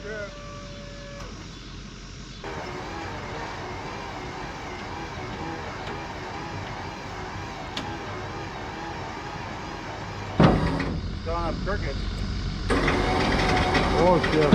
good. Don't have cricket. Oh shit.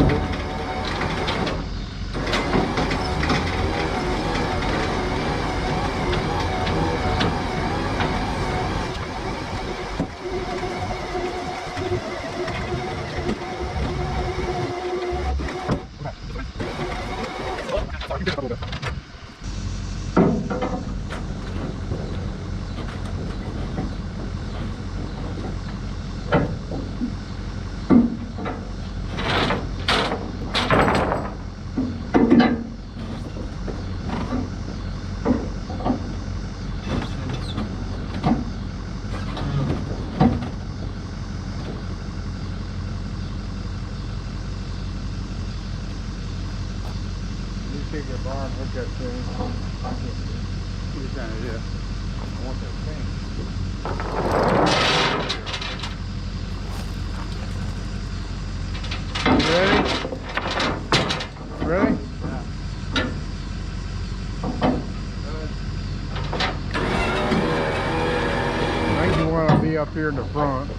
Take your barn, hook that thing. What are you trying to do? I want that thing. You ready? Ready? Yeah. I think you want to be up here in the front.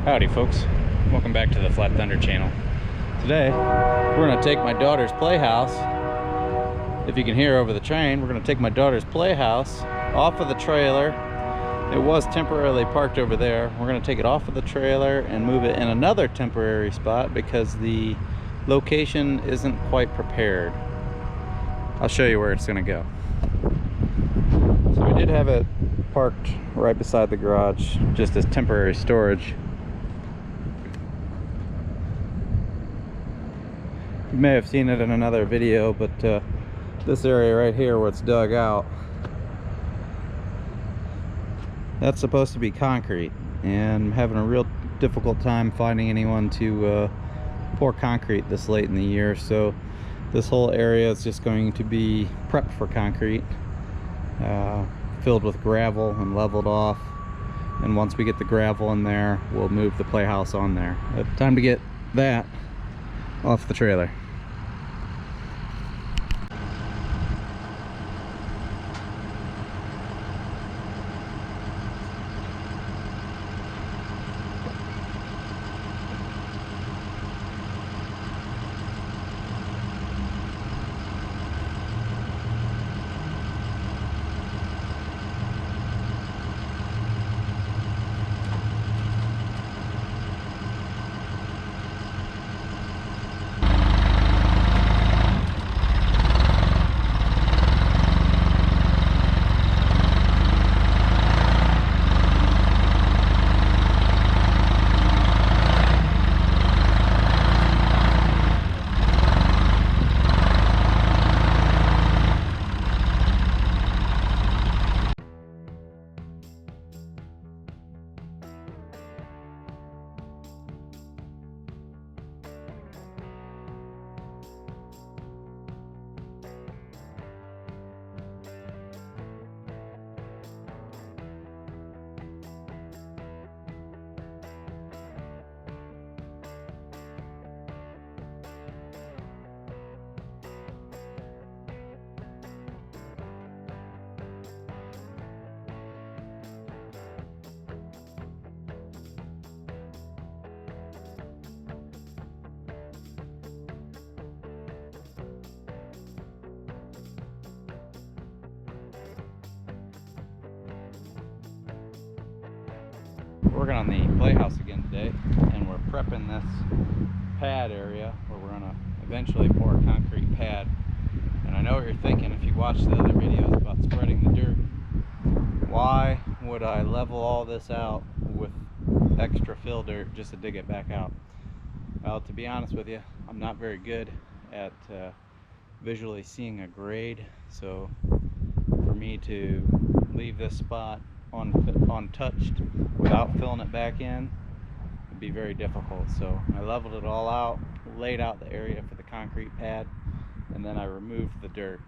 Howdy folks, welcome back to the Flat Thunder channel. Today we're going to take my daughter's playhouse. If you can hear over the train, we're going to take my daughter's playhouse off of the trailer. It was temporarily parked over there. We're going to take it off of the trailer and move it in another temporary spot because the location isn't quite prepared. I'll show you where it's going to go. So we did have it parked right beside the garage just as temporary storage. You may have seen it in another video, but this area right here where it's dug out, that's supposed to be concrete, and I'm having a real difficult time finding anyone to pour concrete this late in the year. So this whole area is just going to be prepped for concrete, filled with gravel and leveled off, and once we get the gravel in there, we'll move the playhouse on there. Time to get that off the trailer. Working on the playhouse again today, and we're prepping this pad area where we're gonna eventually pour a concrete pad. And I know what you're thinking if you watch the other videos about spreading the dirt. Why would I level all this out with extra fill dirt just to dig it back out? Well, to be honest with you, I'm not very good at visually seeing a grade, so for me to leave this spot untouched without filling it back in would be very difficult. So I leveled it all out, laid out the area for the concrete pad, and then I removed the dirt.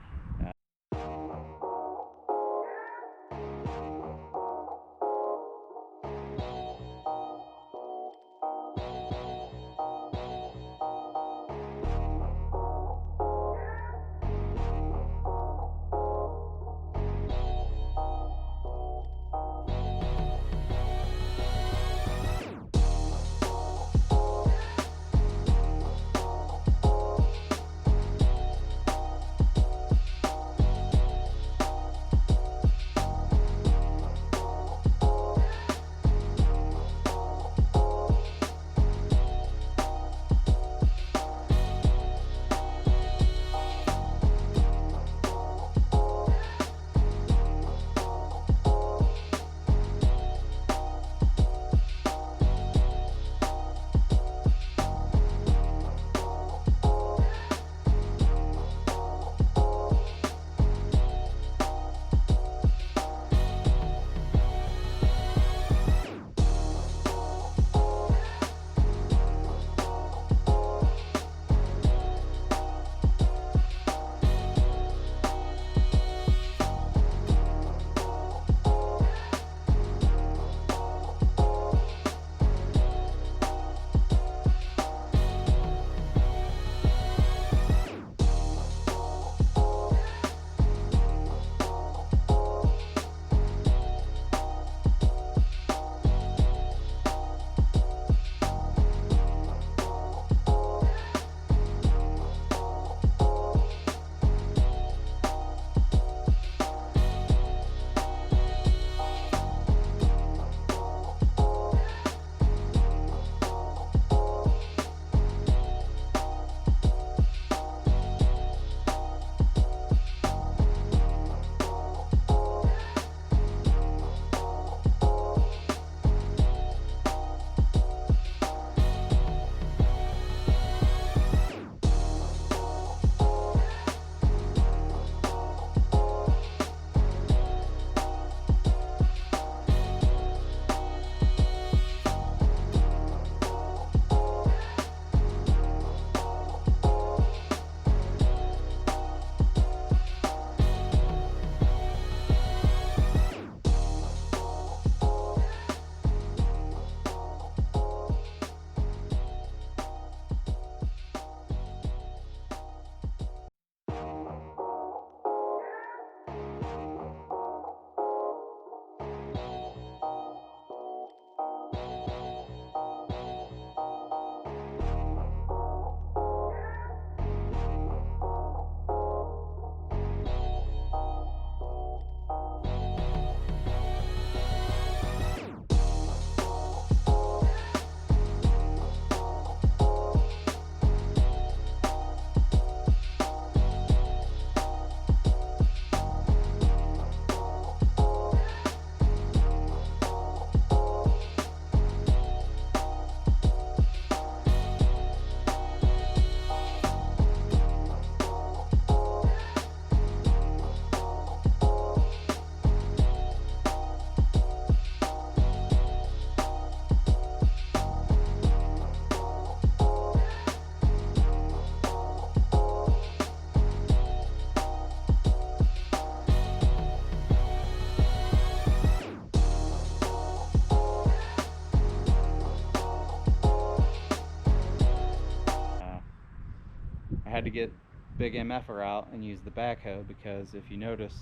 I had to get big MF'er out and use the backhoe because if you notice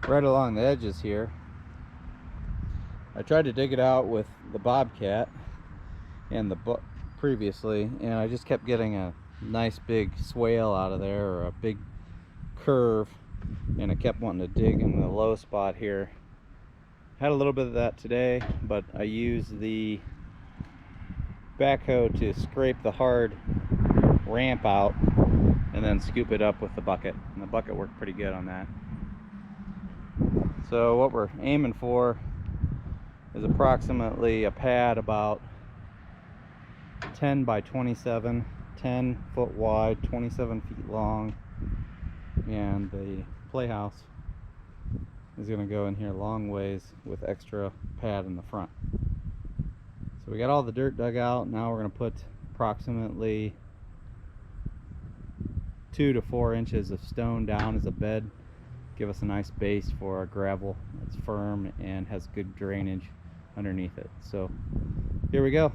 right along the edges here, I tried to dig it out with the Bobcat and the previously, and I just kept getting a nice big swale out of there, or a big curve, and I kept wanting to dig in the low spot here Had a little bit of that today, but I used the backhoe to scrape the hard ramp out and then scoop it up with the bucket. And the bucket worked pretty good on that. So what we're aiming for is approximately a pad about 10 by 27, 10 foot wide, 27 feet long, and the playhouse is going to go in here long ways with extra pad in the front. So we got all the dirt dug out. Now we're going to put approximately 2 to 4 inches of stone down as a bed, give us a nice base for our gravel that's firm and has good drainage underneath it. So here we go.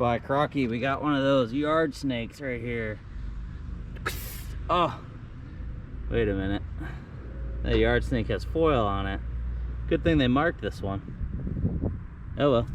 By Crocky, we got one of those yard snakes right here. Oh, wait a minute. That yard snake has foil on it. Good thing they marked this one. Oh well.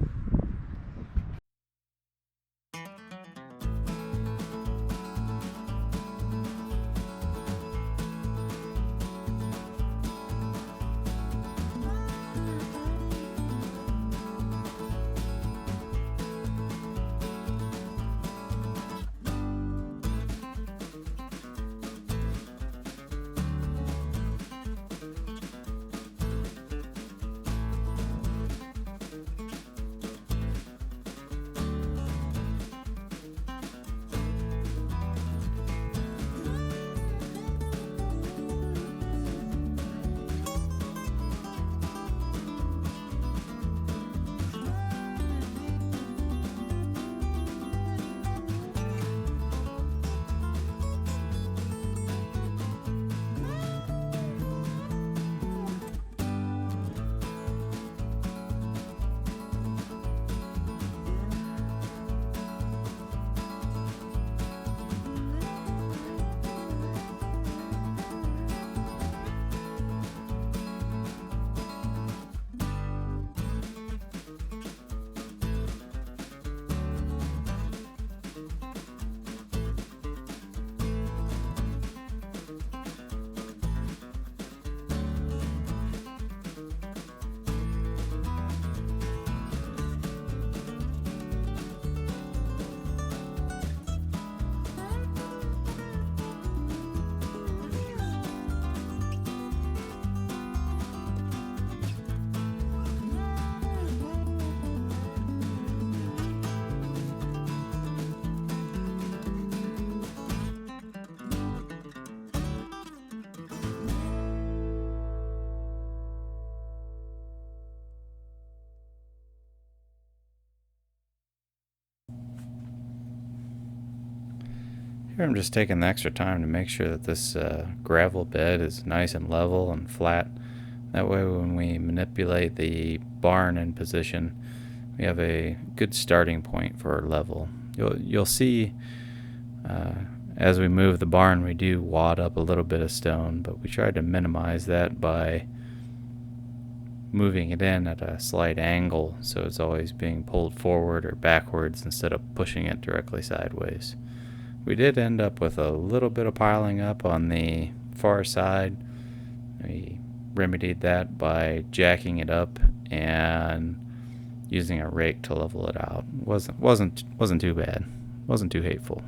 Here I'm just taking the extra time to make sure that this gravel bed is nice and level and flat. That way when we manipulate the barn in position, we have a good starting point for level. You'll see as we move the barn, we do wad up a little bit of stone, but we try to minimize that by moving it in at a slight angle, so it's always being pulled forward or backwards instead of pushing it directly sideways. We did end up with a little bit of piling up on the far side. We remedied that by jacking it up and using a rake to level it out. Wasn't too bad. Wasn't too hateful.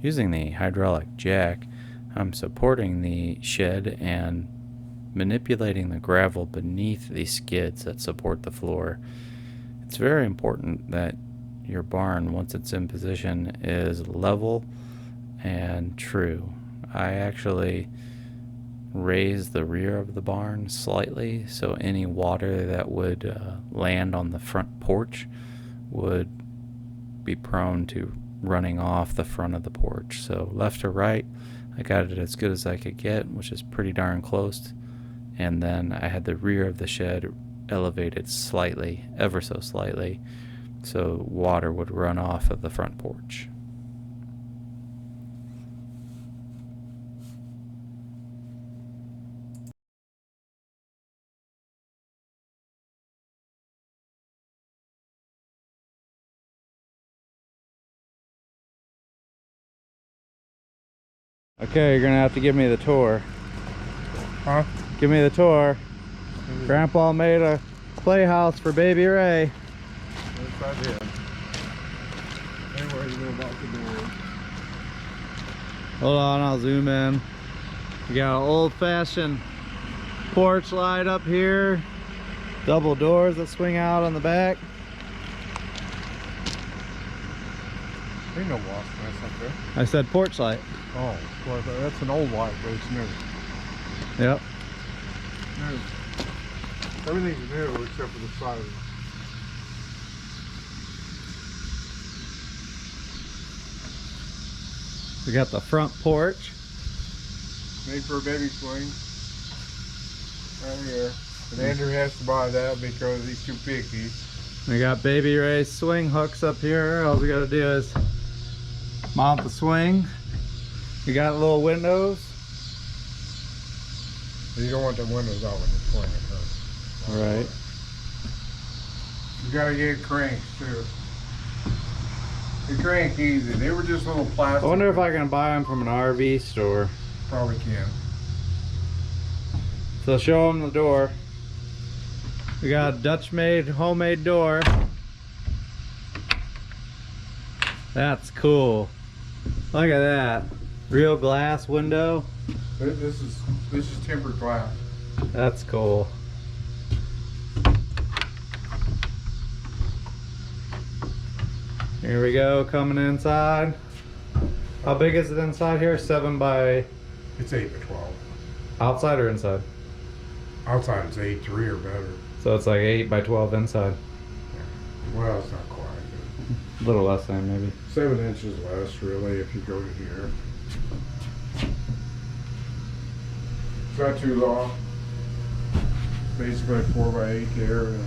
Using the hydraulic jack, I'm supporting the shed and manipulating the gravel beneath the skids that support the floor. It's very important that your barn, once it's in position, is level and true. I actually raise the rear of the barn slightly so any water that would land on the front porch would be prone to running off the front of the porch. So left to right, I got it as good as I could get, which is pretty darn close. And then I had the rear of the shed elevated slightly, ever so slightly, so water would run off of the front porch. Okay, you're gonna have to give me the tour. Huh? Give me the tour. Grandpa made a playhouse for baby Ray. Yes, I did. Anyway, you know about the door. Hold on, I'll zoom in. We got an old-fashioned porch light up here. Double doors that swing out on the back. Ain't no wasp nest up there. I said porch light. Oh, well, that's an old light, but it's new. Yep. New. Everything's new except for the siding. We got the front porch. Made for a baby swing. Right here. But Andrew has to buy that because he's too picky. We got baby Ray's swing hooks up here. All we gotta do is mount the swing. We got little windows. You don't want the windows out when you're swinging it. All right. You gotta get cranks too. The crank easy. They were just little plastic. I wonder if I can buy them from an RV store. Probably can. So show them the door. We got a Dutch-made homemade door. That's cool. Look at that. Real glass window. This is tempered glass. That's cool. Here we go, coming inside. How big is it inside here? 7 by... It's 8 by 12. Outside or inside? Outside it's 8.3 or better. So it's like 8 by 12 inside. Well, it's not quite. A little less than maybe. 7 inches less, really, if you go to here. It's not too long. Basically 4 by 8 there, and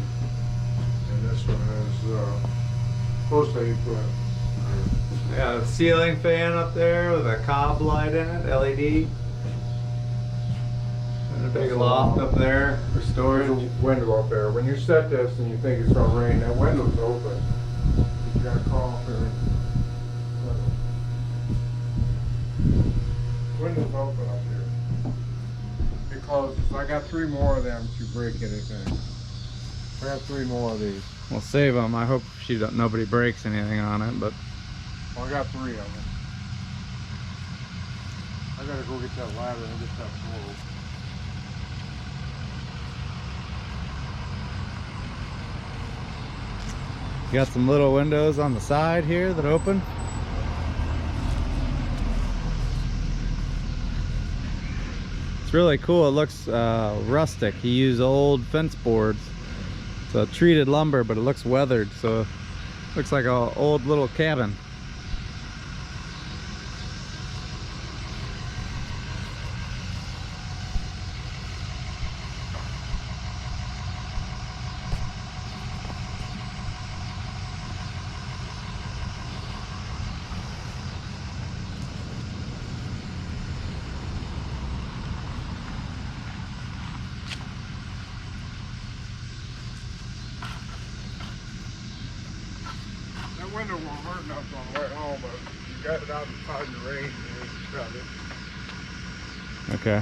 this one is close to 8 foot. Got a ceiling fan up there with a cob light in it, LED. And a big loft up there for storage. There's a window up there. When you set this and you think it's gonna rain, that window's open. You got a cough or window's open up here. It closes. I got 3 more of them to break anything. I got 3 more of these. We'll save them. I hope nobody breaks anything on it, but Well, I got 3 of them. I gotta go get that ladder and get that pole. you got some little windows on the side here that open. It's really cool. It looks rustic. He used old fence boards. It's a treated lumber, but it looks weathered, so it looks like an old little cabin. That window won't hurt enough on the way home, but you got it out inside the rain and you shut it. Okay.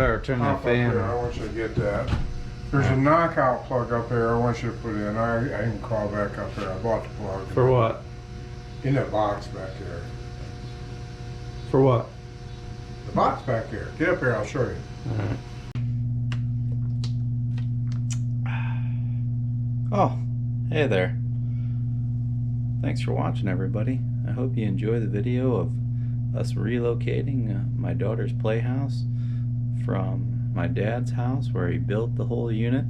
better turn that Up there, I fan. want you to get that. There's a knockout plug up there I want you to put in. I can call back up there. I bought the plug. For what? In that box back there. For what? The box back there. Get up here, I'll show you. Alright. Oh, hey there. Thanks for watching, everybody. I hope you enjoy the video of us relocating my daughter's playhouse from my dad's house, where he built the whole unit,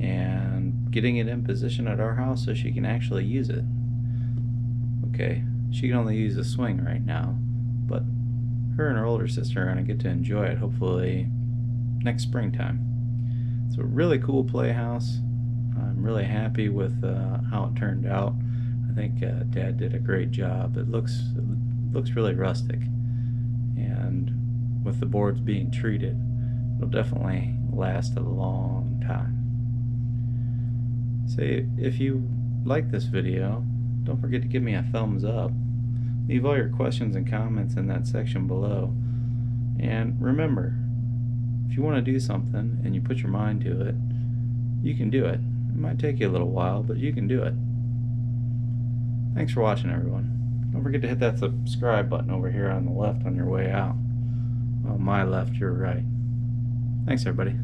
and getting it in position at our house so she can actually use it. Okay, she can only use the swing right now, but her and her older sister are going to get to enjoy it hopefully next springtime. It's a really cool playhouse. I'm really happy with how it turned out. I think Dad did a great job. It looks really rustic, and with the boards being treated, it'll definitely last a long time. So if you like this video, don't forget to give me a thumbs up. Leave all your questions and comments in that section below. And remember, if you want to do something and you put your mind to it, you can do it. It might take you a little while, but you can do it. Thanks for watching, everyone. Don't forget to hit that subscribe button over here on the left on your way out. On my left, your right. Thanks, everybody.